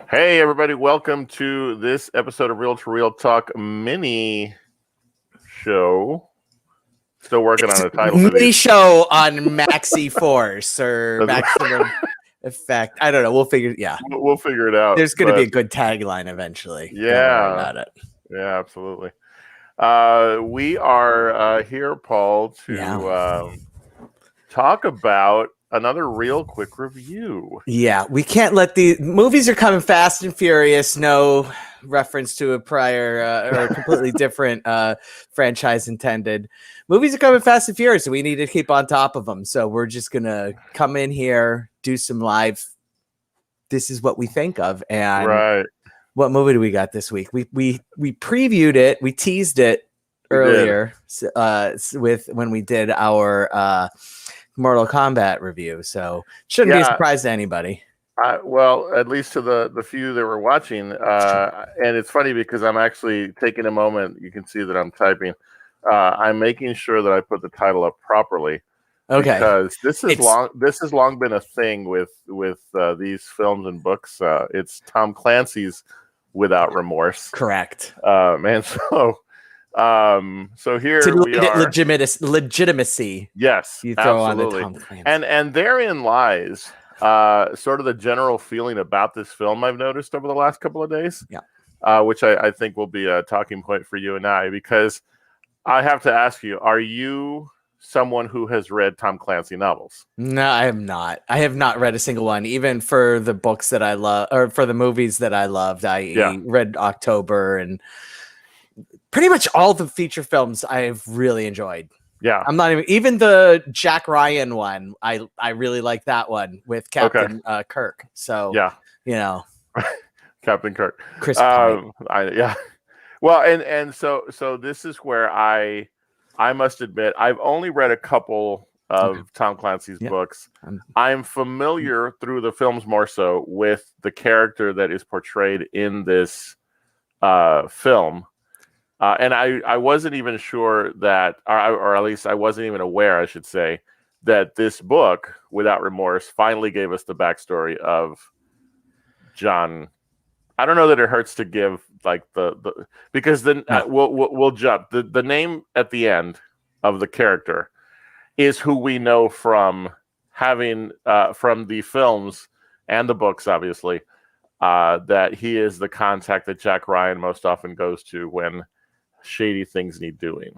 Hey, everybody, welcome to this episode of Real to Real Talk mini show. Still working It's on a title for mini these. show on Maxi Force or That's- Maximum Effect. I don't know. We'll figure. Yeah, We'll figure it out. there's going to be a good tagline eventually. Don't worry Yeah, about it. yeah, absolutely. We are here, Paul, to talk about another real quick review. Yeah, we can't let the movies are coming fast and furious. No reference to a prior or a completely different franchise intended. Movies are coming fast and furious, and we need to keep on top of them. So we're just gonna come in here, do some live. This is what we think of, and Right. what movie do we got this week? We previewed it, we teased it earlier with when we did our Mortal Kombat review, so shouldn't be a surprise to anybody. Well, at least to the few that were watching, and it's funny because I'm actually taking a moment. You can see that I'm typing. I'm making sure that I put the title up properly. Okay, because this has long been a thing with these films and books. It's Tom Clancy's Without Remorse. Correct. And so here to we are. Legitimacy. Yes, you throw absolutely. on the Tom Clancy. And therein lies sort of the general feeling about this film I've noticed over the last couple of days. Yeah. Which I think will be a talking point for you and I, because I have to ask you, are you someone who has read Tom Clancy novels? No, I am not. I have not read a single one, even for the books that I love or for the movies that I loved. I read October and pretty much all the feature films I've really enjoyed. Yeah. I'm not even the Jack Ryan one. I really like that one with Captain Kirk. So, Captain Kirk. Chris yeah. Well, and so this is where I must admit I've only read a couple of Tom Clancy's books. I'm familiar through the films more so with the character that is portrayed in this film. And I wasn't even sure that, or at least I wasn't even aware, I should say, that this book, Without Remorse, finally gave us the backstory of John. I don't know that it hurts to give like the because then we'll jump. The name at the end of the character is who we know from having from the films and the books, obviously, that he is the contact that Jack Ryan most often goes to when shady things need doing.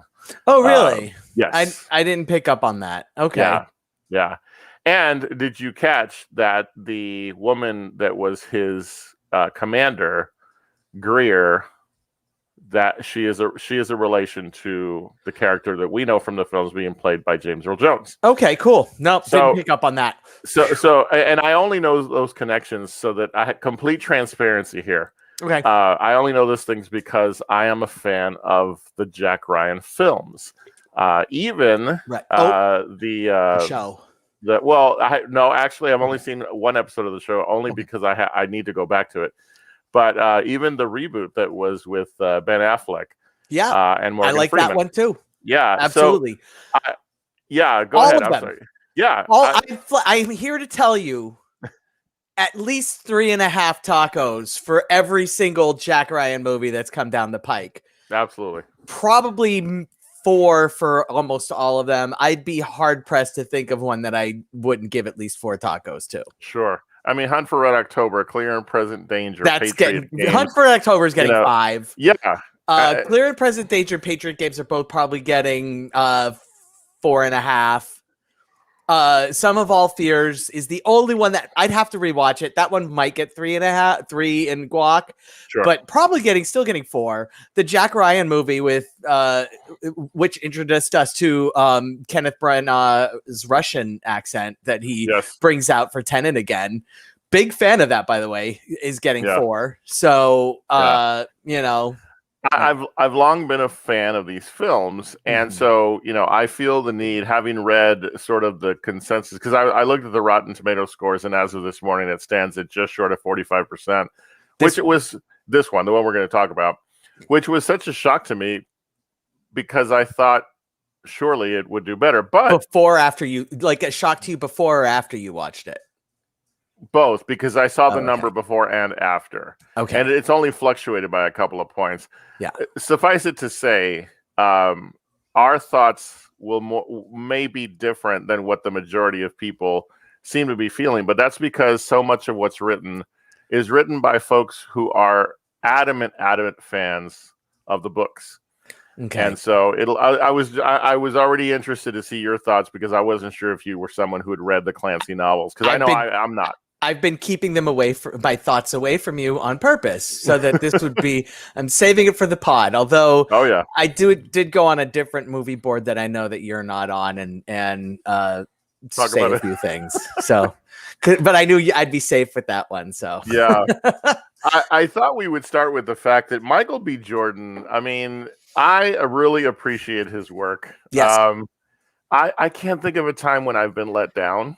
Oh, really? Yes. I didn't pick up on that. Okay. Yeah. And did you catch that the woman that was his commander, Greer, that she is a relation to the character that we know from the films being played by James Earl Jones. Okay, cool. Nope, didn't pick up on that. So and I only know those connections so that I had complete transparency here. Okay. I only know those things because I am a fan of the Jack Ryan films. Even the show. Actually, I've only seen one episode of the show, only because I need to go back to it. But even the reboot that was with Ben Affleck, and Morgan I like Freeman. that one too. Yeah, absolutely. Go all ahead. Of I'm them. sorry. Yeah, I'm here to tell you, at least 3.5 tacos for every single Jack Ryan movie that's come down the pike. Absolutely. Probably 4 for almost all of them. I'd be hard pressed to think of one that I wouldn't give at least 4 tacos to. Sure. I mean, Hunt for Red October, Clear and Present Danger. That's Hunt for Red October is getting 5. Yeah. Clear and Present Danger, Patriot Games are both probably getting 4.5. Some of All Fears is the only one that I'd have to rewatch it. That one might get 3.5, 3 in guac, but probably still getting 4. The Jack Ryan movie with which introduced us to Kenneth Branagh's Russian accent that he brings out for Tenet again. Big fan of that, by the way, is getting 4. So I've long been a fan of these films, and so I feel the need, having read sort of the consensus, because I looked at the Rotten Tomato scores, and as of this morning, it stands at just short of 45%, which it was this one, the one we're going to talk about, which was such a shock to me because I thought surely it would do better. But before, after you, like, a shock to you before or after you watched it? Both, because I saw the okay. number before and after. Okay. And it's only fluctuated by a couple of points. Yeah. Suffice it to say, our thoughts may be different than what the majority of people seem to be feeling, but that's because so much of what's written is written by folks who are adamant fans of the books. Okay. And so I was already interested to see your thoughts, because I wasn't sure if you were someone who had read the Clancy novels, because I'm not. I've been keeping them my thoughts away from you on purpose, so that this would be. I'm saving it for the pod. Although, oh yeah, I did go on a different movie board that I know that you're not on, and say a few things. So, but I knew I'd be safe with that one. So yeah, I thought we would start with the fact that Michael B. Jordan. I mean, I really appreciate his work. Yes. I can't think of a time when I've been let down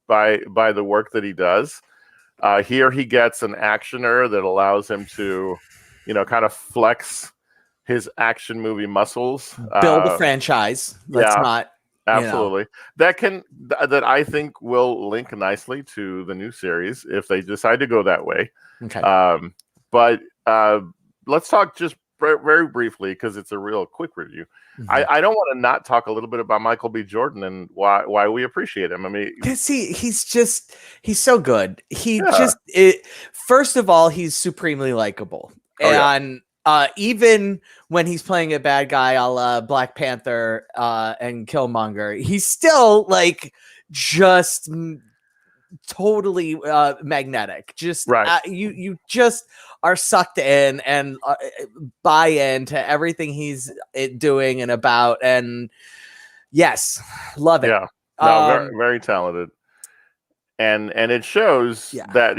by the work that he does. Here he gets an actioner that allows him to, kind of flex his action movie muscles. Build a franchise. Let's not. Absolutely. That I think will link nicely to the new series if they decide to go that way. Okay. But let's talk just very briefly, because it's a real quick review. Mm-hmm. I don't want to not talk a little bit about Michael B. Jordan and why we appreciate him. I mean, because he's so good. First of all, he's supremely likable, and even when he's playing a bad guy, a la Black Panther and Killmonger, he's still like just totally magnetic. Just right. You just are sucked in and buy into everything he's doing and about. And yes, love it. Yeah, no, very, very talented. And it shows that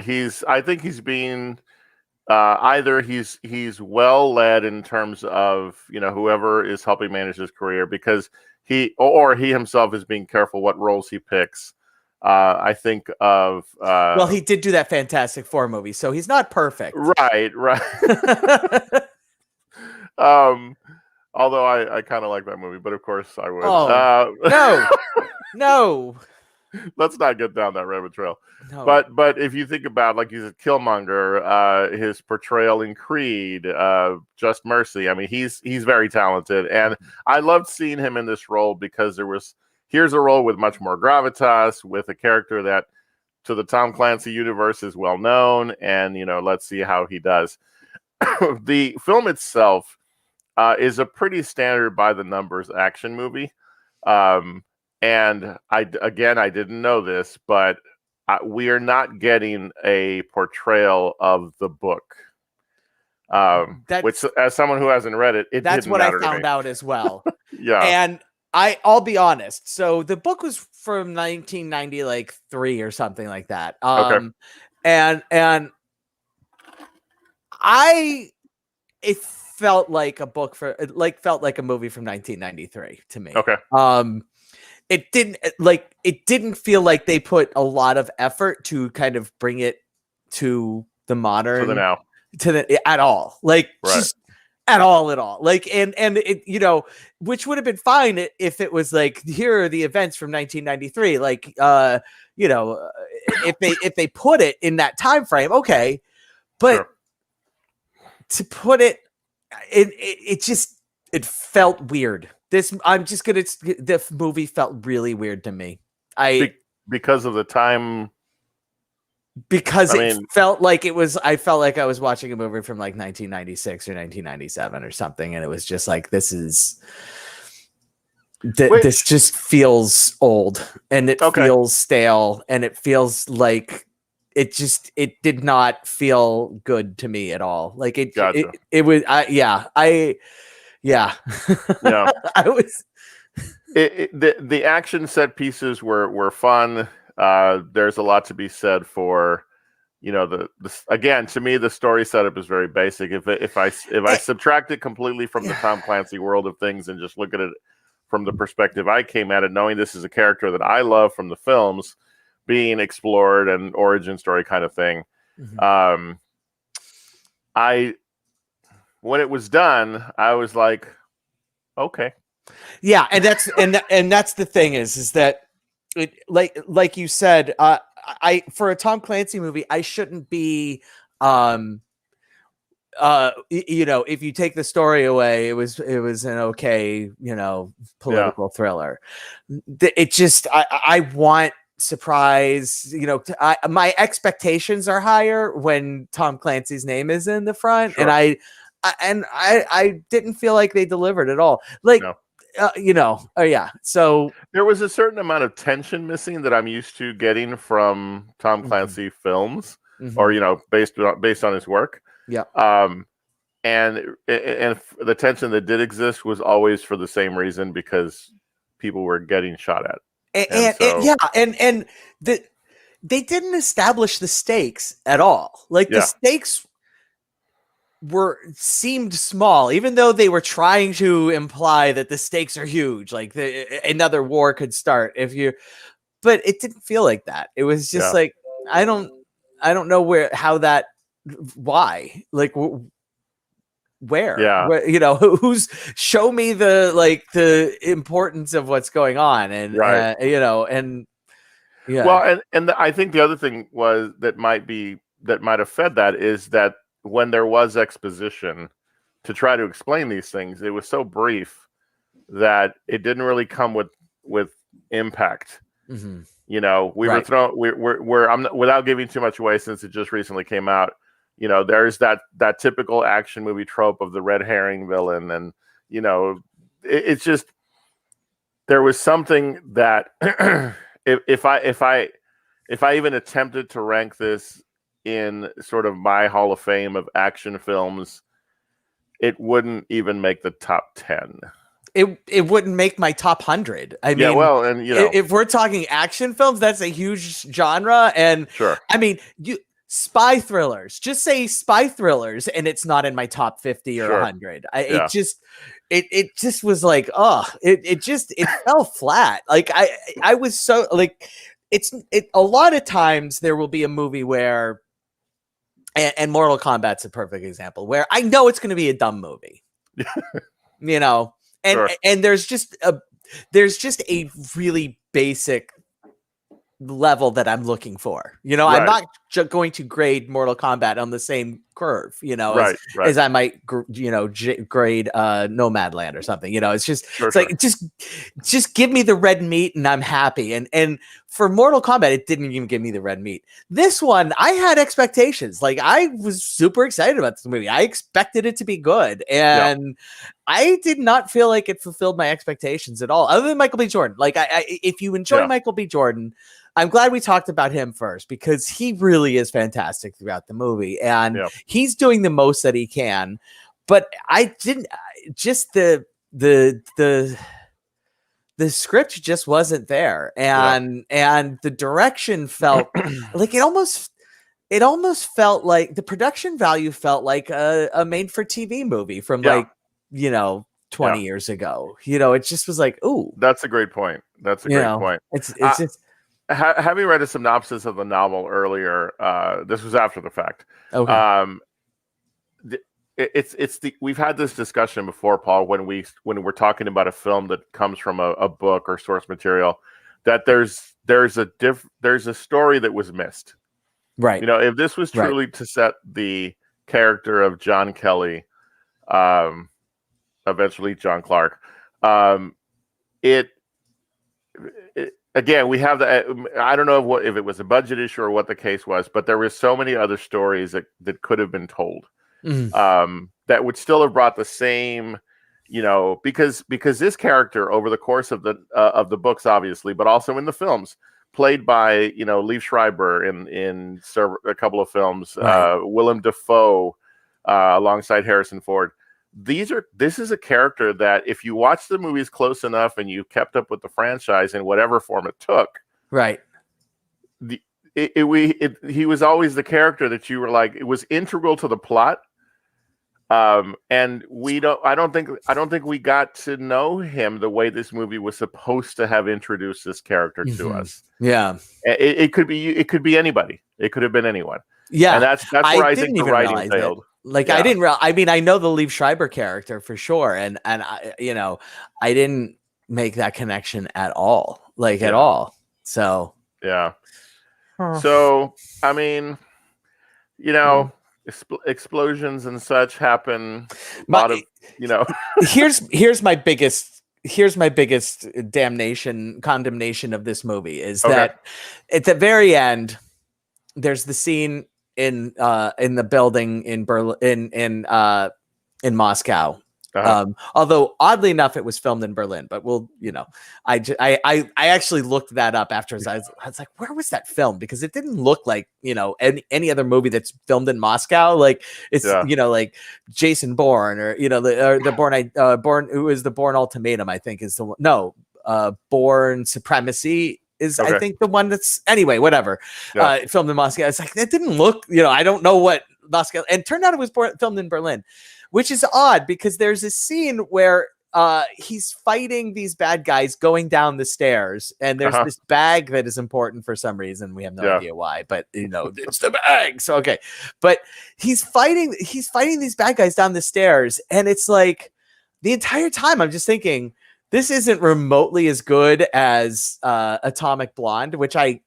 I think he's being either he's well led in terms of whoever is helping manage his career, because he himself is being careful what roles he picks. I think of well, he did do that Fantastic Four movie, so he's not perfect. Right. Although I kind of like that movie, but of course I would. Oh, no. Let's not get down that rabbit trail. No. But if you think about, like, he's a Killmonger, his portrayal in Creed, Just Mercy. I mean, he's very talented, and I loved seeing him in this role, because here's a role with much more gravitas, with a character that to the Tom Clancy universe is well known, and let's see how he does. The film itself is a pretty standard by the numbers action movie. And I didn't know this, but we are not getting a portrayal of the book. Which, as someone who hasn't read it, that's what I found out as well. Yeah. And I'll be honest. So the book was from 1993 or something like that. Okay. And it felt like a book felt like a movie from 1993 to me. Okay. It didn't feel like they put a lot of effort to kind of bring it to the modern, at all. Like, right. Just at all. Like, and it, which would have been fine if it was like, here are the events from 1993. Like, if they put it in that time frame, okay. But sure. To put it felt weird. The movie felt really weird to me. Because of the time. Because felt like I felt like I was watching a movie from like 1996 or 1997 or something. And it was just like, this just feels old, and it feels stale, and it feels like it did not feel good to me at all. Like gotcha. it was, yeah. I was. The action set pieces were fun. There's a lot to be said for, again, to me, the story setup is very basic. If I subtract it completely from the Tom Clancy world of things and just look at it from the perspective I came at it, knowing this is a character that I love from the films being explored and origin story kind of thing. Mm-hmm. When it was done, I was like, okay. Yeah, and that's the thing is that it, like you said, I for a Tom Clancy movie, I shouldn't be if you take the story away, it was an okay, political thriller. It just I want surprise, my expectations are higher when Tom Clancy's name is in the front. Sure. And I didn't feel like they delivered at all. Like, no. So there was a certain amount of tension missing that I'm used to getting from Tom Clancy films, or based on his work. Yeah. And the tension that did exist was always for the same reason, because people were getting shot at. And they didn't establish the stakes at all. Like the stakes seemed small, even though they were trying to imply that the stakes are huge. Like another war could start but it didn't feel like that. It was just like, I don't know why, like where, who's show me the importance of what's going on. And, right. Well, and I think the other thing was that might have fed that is that when there was exposition to try to explain these things, it was so brief that it didn't really come with impact. Mm-hmm. Were thrown. Without giving too much away, since it just recently came out. There's that typical action movie trope of the red herring villain, and it's just, there was something that if I even attempted to rank this in sort of my Hall of Fame of action films, it wouldn't even make the top 10. It wouldn't make my top 100. I mean, well, and if we're talking action films, that's a huge genre. And sure, I mean, spy thrillers, just say spy thrillers, and it's not in my top 50 or 100. It just was like, it fell flat. Like I was so like, a lot of times there will be a movie where, and Mortal Kombat's a perfect example, where I know it's going to be a dumb movie, and there's just a really basic level that I'm looking for. Right. I'm not going to grade Mortal Kombat on the same curve, as I might, grade Nomadland or something. It's just, like, just give me the red meat and I'm happy. And for Mortal Kombat, it didn't even give me the red meat. This one, I had expectations. Like, I was super excited about this movie. I expected it to be good. And I did not feel like it fulfilled my expectations at all, other than Michael B. Jordan. Like, if you enjoy Michael B. Jordan, I'm glad we talked about him first, because he really is fantastic throughout the movie, and he's doing the most that he can. But I didn't just the script just wasn't there, and the direction felt like it almost felt like the production value felt like a made for TV movie from 20 years ago. It just was like, ooh, that's a great point. That's a great point. It's just. Having read a synopsis of the novel earlier, this was after the fact. Okay. We've had this discussion before, Paul, when we're talking about a film that comes from a book or source material, that there's a story that was missed. Right. If this was truly to set the character of John Kelly, eventually John Clark, again, we have I don't know if it was a budget issue or what the case was, but there were so many other stories that could have been told, that would still have brought the same, because this character, over the course of the books, obviously, but also in the films, played by Liev Schreiber in a couple of films, Willem Dafoe alongside Harrison Ford. This is a character that, if you watch the movies close enough and you kept up with the franchise in whatever form it took, he was always the character that you were like, it was integral to the plot. And I don't think we got to know him the way this movie was supposed to have introduced this character to us. Yeah. It could be anybody. It could have been anyone. Yeah. And that's where I think the writing failed. Like, I didn't realize, I mean, I know the Liev Schreiber character for sure. And I, I didn't make that connection at all, at all. So, yeah. So, I mean, explosions and such happen. A lot of, here's my biggest condemnation of this movie is that at the very end, there's the scene in the building in Berlin in Moscow. Although oddly enough, it was filmed in Berlin, but I actually looked that up after. I was like, where was that filmed? Because it didn't look like, any other movie that's filmed in Moscow. Like it's, like Jason Bourne or, the Bourne, who is the Bourne Ultimatum, I think is the one. No, Bourne Supremacy is I think the one that's anyway, whatever. Filmed in Moscow. It's like, it didn't look, I don't know what Moscow, and it turned out it was filmed in Berlin. Which is odd because there's a scene where he's fighting these bad guys going down the stairs, and there's this bag that is important for some reason. We have no idea why, but it's the bag. So okay, but he's fighting these bad guys down the stairs, and it's like the entire time I'm just thinking this isn't remotely as good as Atomic Blonde, which I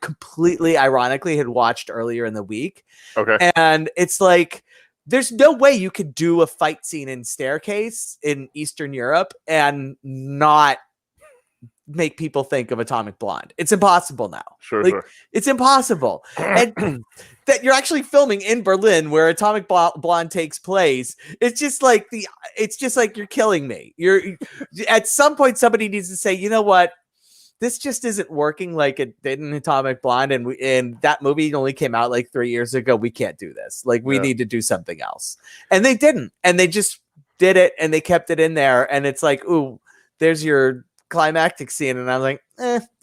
completely ironically had watched earlier in the week. Okay, and it's like, there's no way you could do a fight scene in Staircase in Eastern Europe and not make people think of Atomic Blonde. It's impossible now. Sure. It's impossible. And that you're actually filming in Berlin where Atomic Blonde takes place. It's just like you're killing me. At some point somebody needs to say, you know what? This just isn't working like it did in Atomic Blonde, and that movie only came out like 3 years ago. We can't do this. Like, we need to do something else. And they didn't. And they just did it, and they kept it in there. And it's like, ooh, there's your climactic scene. And I was like,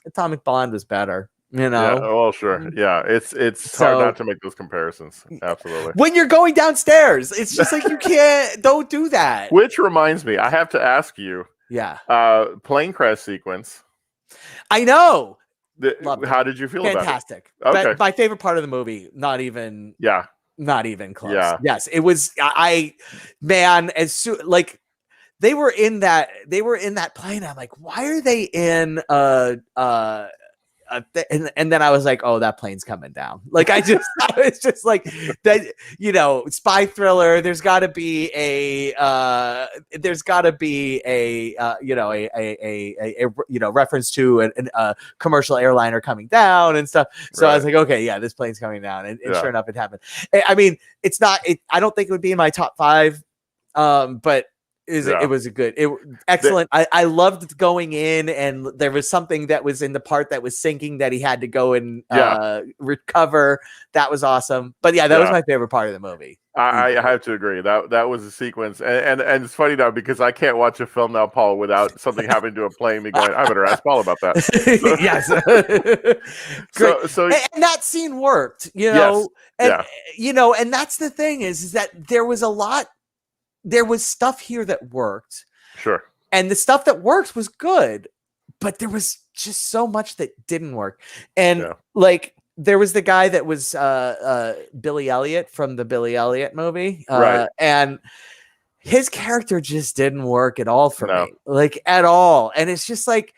Atomic Blonde was better. Yeah, well, sure. Yeah, it's hard not to make those comparisons. Absolutely. When you're going downstairs, it's just like, don't do that. Which reminds me, I have to ask you. Yeah. Plane crash sequence. I know. How did you feel about it? Fantastic. Okay. My favorite part of the movie, not even close. Yeah. Yes, it was. Like they were in that plane. I'm like, why are they in and then I was like, oh, that plane's coming down. Like I was just like that, spy thriller. There's got to be a reference to a commercial airliner coming down and stuff. So I was like, okay, yeah, this plane's coming down, and sure enough, it happened. I mean, it's not. I don't think it would be in my top 5, but. It was excellent. I loved going in, and there was something that was in the part that was sinking that he had to go and recover. That was awesome. But that was my favorite part of the movie. I have to agree. That was a sequence, and it's funny now because I can't watch a film now, Paul, without something happening to a plane. Me going, I better ask Paul about that. So, yes. So and that scene worked. And that's the thing is that there was stuff here that worked. Sure. And the stuff that worked was good, but there was just so much that didn't work. And like, there was the guy that was Billy Elliot from the Billy Elliot movie. And his character just didn't work at all for me. Like, at all. And it's just like,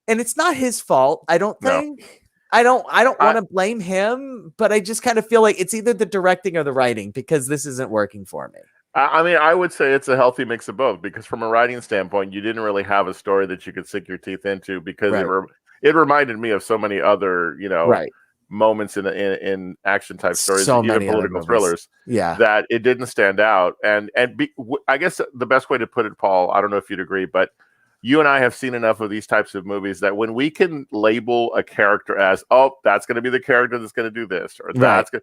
and it's not his fault, I don't think. No. I don't want to blame him, but I just kind of feel like it's either the directing or the writing, because this isn't working for me. I mean, I would say it's a healthy mix of both, because from a writing standpoint, you didn't really have a story that you could sink your teeth into, because it reminded me of so many other, moments in action type stories, even political thrillers, that it didn't stand out. I guess the best way to put it, Paul, I don't know if you'd agree, but you and I have seen enough of these types of movies that when we can label a character as, oh, that's going to be the character that's going to do this, or that's good,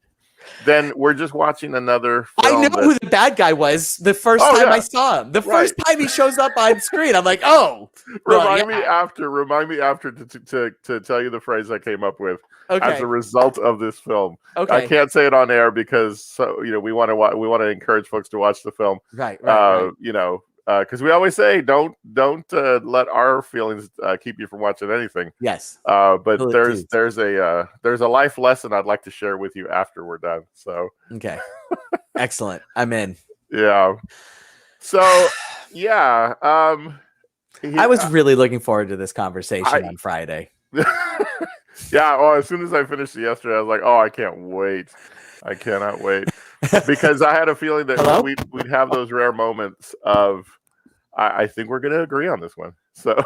then we're just watching another film. I know who the bad guy was the first time I saw him. The first time he shows up on screen, I'm like, oh. Remind me after to tell you the phrase I came up with as a result of this film. Okay. I can't say it on air because we want to encourage folks to watch the film. Right. Because we always say don't let our feelings keep you from watching anything. Yes. But there's a life lesson I'd like to share with you after we're done. So okay, excellent. I'm in. Yeah. So I was really looking forward to this conversation on Friday. Yeah. Well, as soon as I finished it yesterday, I was like, oh, I can't wait. I cannot wait. Because I had a feeling that we'd have those rare moments of, I think we're going to agree on this one. So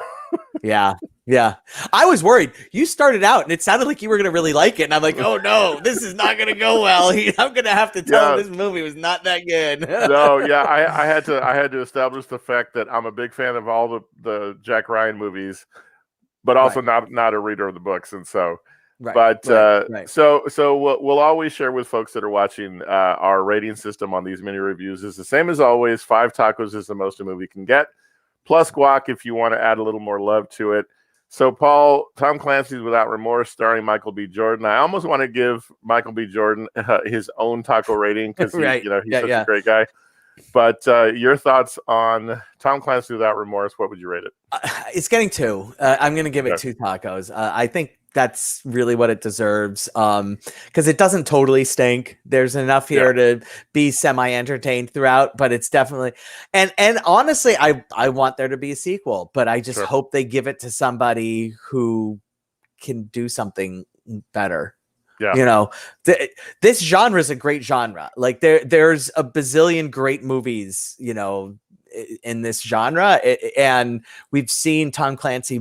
Yeah. I was worried. You started out and it sounded like you were going to really like it. And I'm like, oh no, this is not going to go well. I'm going to have to tell him this movie was not that good. No, yeah, I had to establish the fact that I'm a big fan of all the Jack Ryan movies, but also not a reader of the books. And so, so we'll always share with folks that are watching our rating system on these mini reviews is the same as always. 5 tacos is the most a movie can get, plus guac if you want to add a little more love to it. So, Paul, Tom Clancy's Without Remorse, starring Michael B. Jordan. I almost want to give Michael B. Jordan his own taco rating because he's such a great guy. But your thoughts on Tom Clancy Without Remorse? What would you rate it? It's getting 2. I'm going to give it 2 tacos. I think that's really what it deserves because it doesn't totally stink. There's enough here to be semi-entertained throughout, but it's definitely and honestly, I want there to be a sequel, but I just hope they give it to somebody who can do something better. Yeah. You know, this genre is a great genre. Like there's a bazillion great movies, you know, in this genre, and we've seen Tom Clancy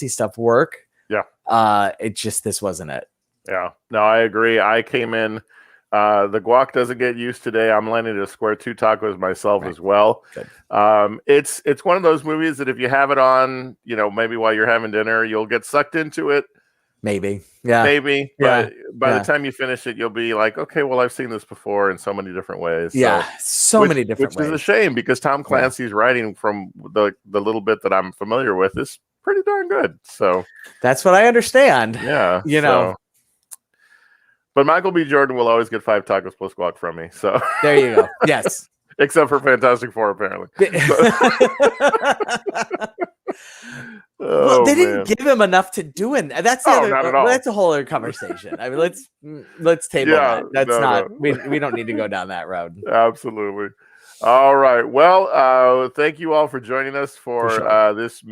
stuff work. It just, this wasn't it. Yeah, no, I agree. I came in, the guac doesn't get used today. I'm landing a square 2 tacos myself as well. It's one of those movies that if you have it on, you know, maybe while you're having dinner, you'll get sucked into it. Maybe. But by the time you finish it, you'll be like, okay, well, I've seen this before in so many different ways. So many different ways. Which is a shame because Tom Clancy's writing, from the little bit that I'm familiar with, is pretty darn good. So that's what I understand. Yeah. You know. But Michael B. Jordan will always get 5 tacos plus guac from me. So there you go. Yes. Except for Fantastic Four, apparently. Well, they didn't give him enough to do it. That's that's a whole other conversation. I mean, let's table that. That's we don't need to go down that road. Absolutely. All right. Well, thank you all for joining us for this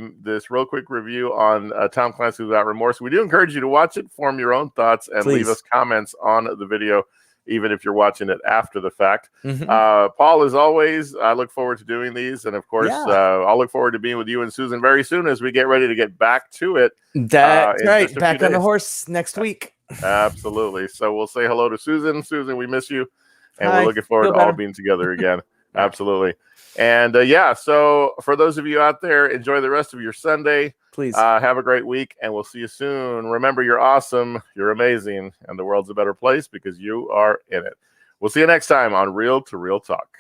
real quick review on Tom Clancy Without Remorse. We do encourage you to watch it, form your own thoughts, and leave us comments on the video, even if you're watching it after the fact. Paul, as always, I look forward to doing these. And of course, I'll look forward to being with you and Susan very soon as we get ready to get back to it. That's right. Back on the horse next week. Absolutely. So we'll say hello to Susan. Susan, we miss you. And we're looking forward to all being together again. Absolutely. And so for those of you out there, enjoy the rest of your Sunday. Please have a great week, and we'll see you soon. Remember, you're awesome, you're amazing, and the world's a better place because you are in it. We'll see you next time on Real to Real Talk.